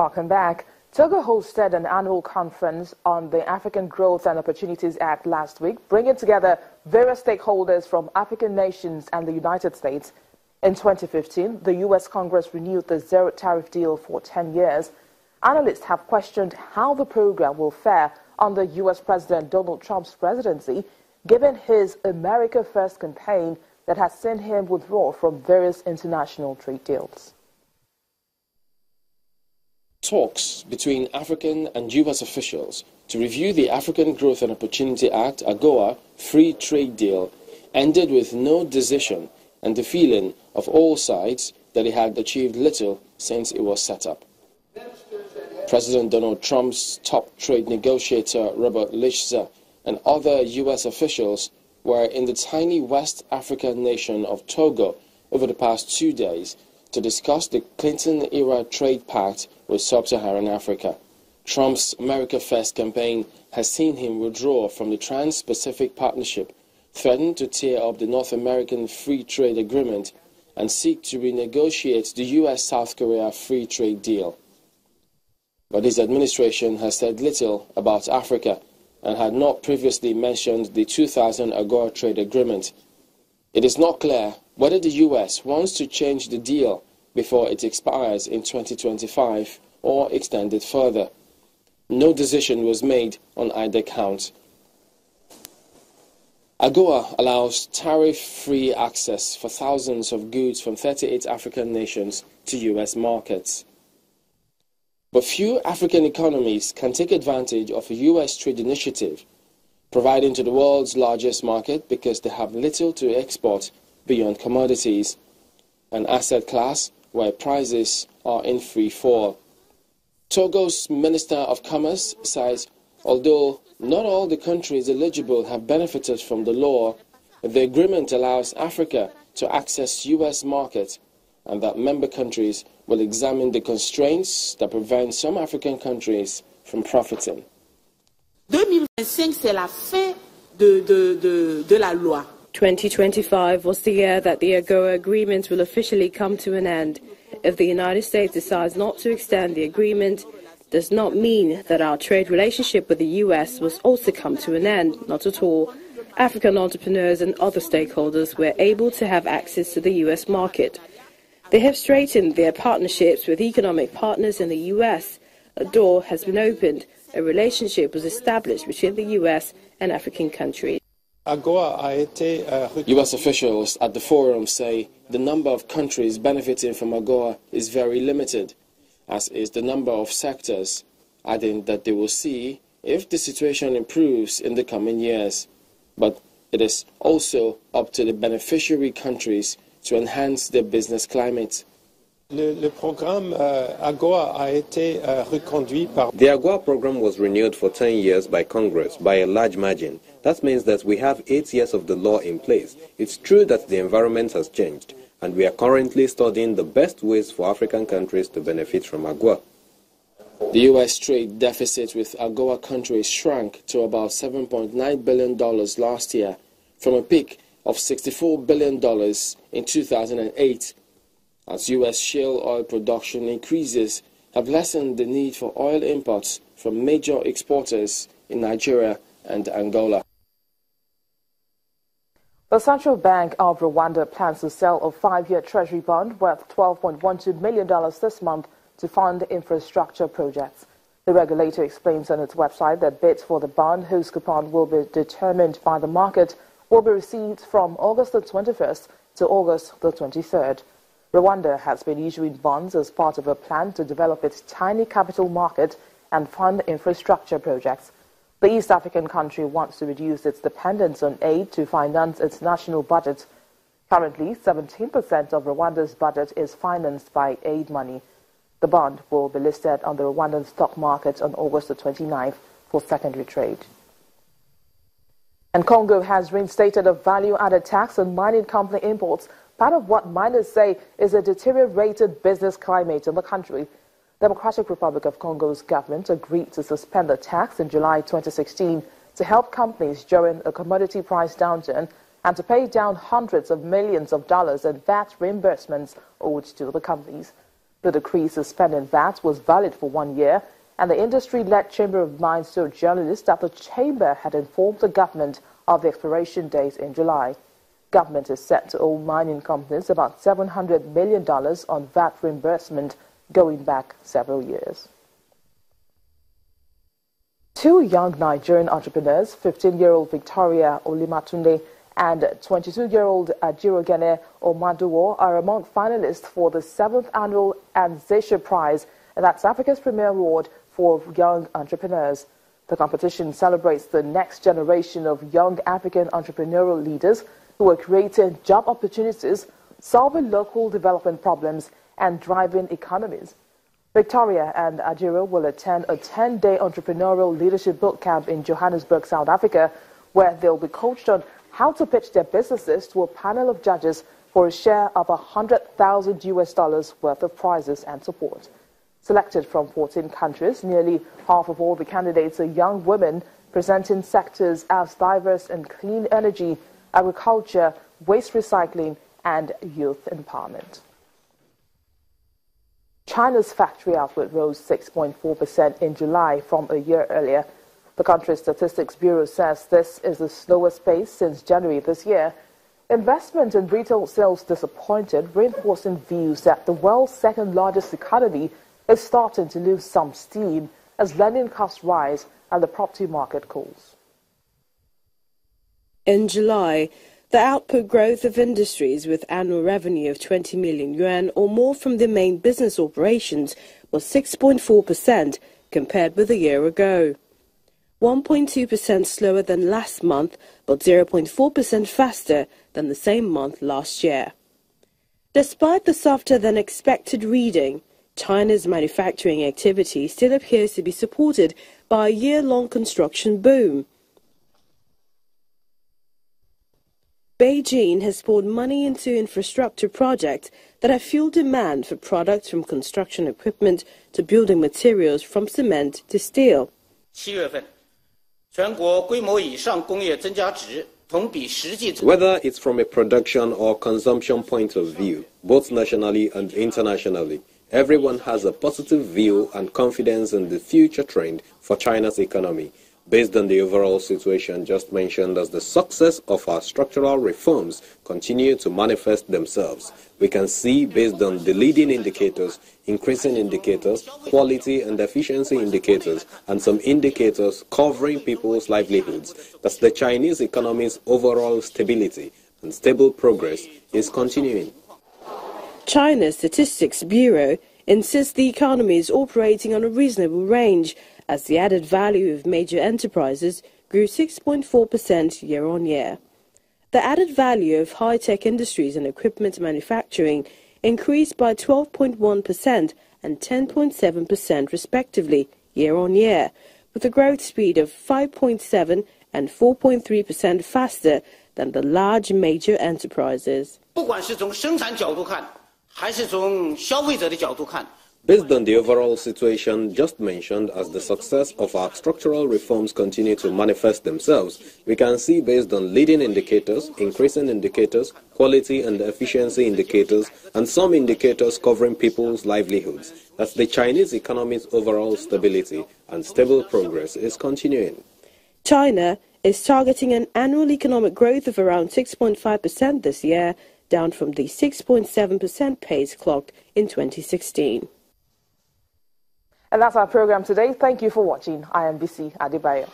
Welcome back. Togo hosted an annual conference on the African Growth and Opportunities Act last week, bringing together various stakeholders from African nations and the United States. In 2015, the U.S. Congress renewed the zero tariff deal for 10 years. Analysts have questioned how the program will fare under U.S. President Donald Trump's presidency, given his America First campaign that has seen him withdraw from various international trade deals. Talks between African and U.S. officials to review the African Growth and Opportunity Act, AGOA, free trade deal ended with no decision and the feeling of all sides that it had achieved little since it was set up. President Donald Trump's top trade negotiator, Robert Lighthizer, and other U.S. officials were in the tiny West African nation of Togo over the past 2 days to discuss the Clinton-era trade pact with sub-Saharan Africa. Trump's America First campaign has seen him withdraw from the Trans-Pacific Partnership, threaten to tear up the North American Free Trade Agreement, and seek to renegotiate the U.S.-South Korea free trade deal. But his administration has said little about Africa and had not previously mentioned the 2000 AGOA trade agreement. It is not clear whether the U.S. wants to change the deal before it expires in 2025 or extend it further. No decision was made on either count. AGOA allows tariff-free access for thousands of goods from 38 African nations to U.S. markets. But few African economies can take advantage of a U.S. trade initiative, providing to the world's largest market because they have little to export beyond commodities, an asset class where prices are in free fall. Togo's Minister of Commerce says although not all the countries eligible have benefited from the law, the agreement allows Africa to access U.S. markets and that member countries will examine the constraints that prevent some African countries from profiting. 2025, c'est la fin de la loi. 2025 was the year that the AGOA agreement will officially come to an end. If the United States decides not to extend the agreement, does not mean that our trade relationship with the U.S. will also come to an end. Not at all. African entrepreneurs and other stakeholders were able to have access to the U.S. market. They have straightened their partnerships with economic partners in the U.S. A door has been opened. A relationship was established between the U.S. and African countries. U.S. officials at the forum say the number of countries benefiting from AGOA is very limited, as is the number of sectors, adding that they will see if the situation improves in the coming years. But it is also up to the beneficiary countries to enhance their business climate. The AGOA program was renewed for 10 years by Congress by a large margin. That means that we have 8 years of the law in place. It's true that the environment has changed, and we are currently studying the best ways for African countries to benefit from AGOA. The U.S. trade deficit with AGOA countries shrank to about $7.9 billion last year, from a peak of $64 billion in 2008. As U.S. shale oil production increases, have lessened the need for oil imports from major exporters in Nigeria and Angola. The Central Bank of Rwanda plans to sell a 5-year treasury bond worth $12.12 million this month to fund infrastructure projects. The regulator explains on its website that bids for the bond, whose coupon will be determined by the market, will be received from August the 21st to August the 23rd. Rwanda has been issuing bonds as part of a plan to develop its tiny capital market and fund infrastructure projects. The East African country wants to reduce its dependence on aid to finance its national budget. Currently, 17% of Rwanda's budget is financed by aid money. The bond will be listed on the Rwandan stock market on August the 29th for secondary trade. And Congo has reinstated a value-added tax on mining company imports, part of what miners say is a deteriorated business climate in the country. The Democratic Republic of Congo's government agreed to suspend the tax in July 2016 to help companies during a commodity price downturn and to pay down hundreds of millions of dollars in VAT reimbursements owed to the companies. The decree suspending VAT was valid for 1 year, and the industry-led Chamber of Mines told journalists that the chamber had informed the government of the expiration date in July. Government is set to owe mining companies about $700 million on VAT reimbursement going back several years. Two young Nigerian entrepreneurs, 15-year-old Victoria Olimatunde and 22-year-old Ajirogene Omaduwo, are among finalists for the 7th annual Anzesha Prize, and that's Africa's premier award for young entrepreneurs. The competition celebrates the next generation of young African entrepreneurial leaders who are creating job opportunities, solving local development problems, and driving economies. Victoria and Ajiro will attend a 10-day entrepreneurial leadership boot camp in Johannesburg, South Africa, where they'll be coached on how to pitch their businesses to a panel of judges for a share of $100,000 worth of prizes and support. Selected from 14 countries, nearly half of all the candidates are young women presenting sectors as diverse in clean energy, agriculture, waste recycling, and youth empowerment. China's factory output rose 6.4% in July from a year earlier. The country's Statistics Bureau says this is the slowest pace since January this year. Investment in retail sales disappointed, reinforcing views that the world's second-largest economy is starting to lose some steam as lending costs rise and the property market cools. In July, the output growth of industries with annual revenue of 20 million yuan or more from their main business operations was 6.4% compared with a year ago. 1.2% slower than last month, but 0.4% faster than the same month last year. Despite the softer-than-expected reading, China's manufacturing activity still appears to be supported by a year-long construction boom. Beijing has poured money into infrastructure projects that have fueled demand for products from construction equipment to building materials from cement to steel. 7月份，全国规模以上工业增加值同比实际。 Whether it's from a production or consumption point of view, both nationally and internationally, everyone has a positive view and confidence in the future trend for China's economy, based on the overall situation just mentioned. As the success of our structural reforms continue to manifest themselves, we can see, based on the leading indicators, increasing indicators, quality and efficiency indicators, and some indicators covering people's livelihoods, that the Chinese economy's overall stability and stable progress is continuing. China's Statistics Bureau insists the economy is operating on a reasonable range, as the added value of major enterprises grew 6.4% year-on-year. The added value of high-tech industries and equipment manufacturing increased by 12.1% and 10.7% respectively year-on-year, with a growth speed of 5.7% and 4.3% faster than the large major enterprises. 不管是从生产角度看，还是从消费者的角度看。 Based on the overall situation just mentioned, as the success of our structural reforms continue to manifest themselves, we can see, based on leading indicators, increasing indicators, quality and efficiency indicators, and some indicators covering people's livelihoods, that the Chinese economy's overall stability and stable progress is continuing. China is targeting an annual economic growth of around 6.5% this year, down from the 6.7% pace clocked in 2016. And that's our program today. Thank you for watching. I am Bisi Adebayo.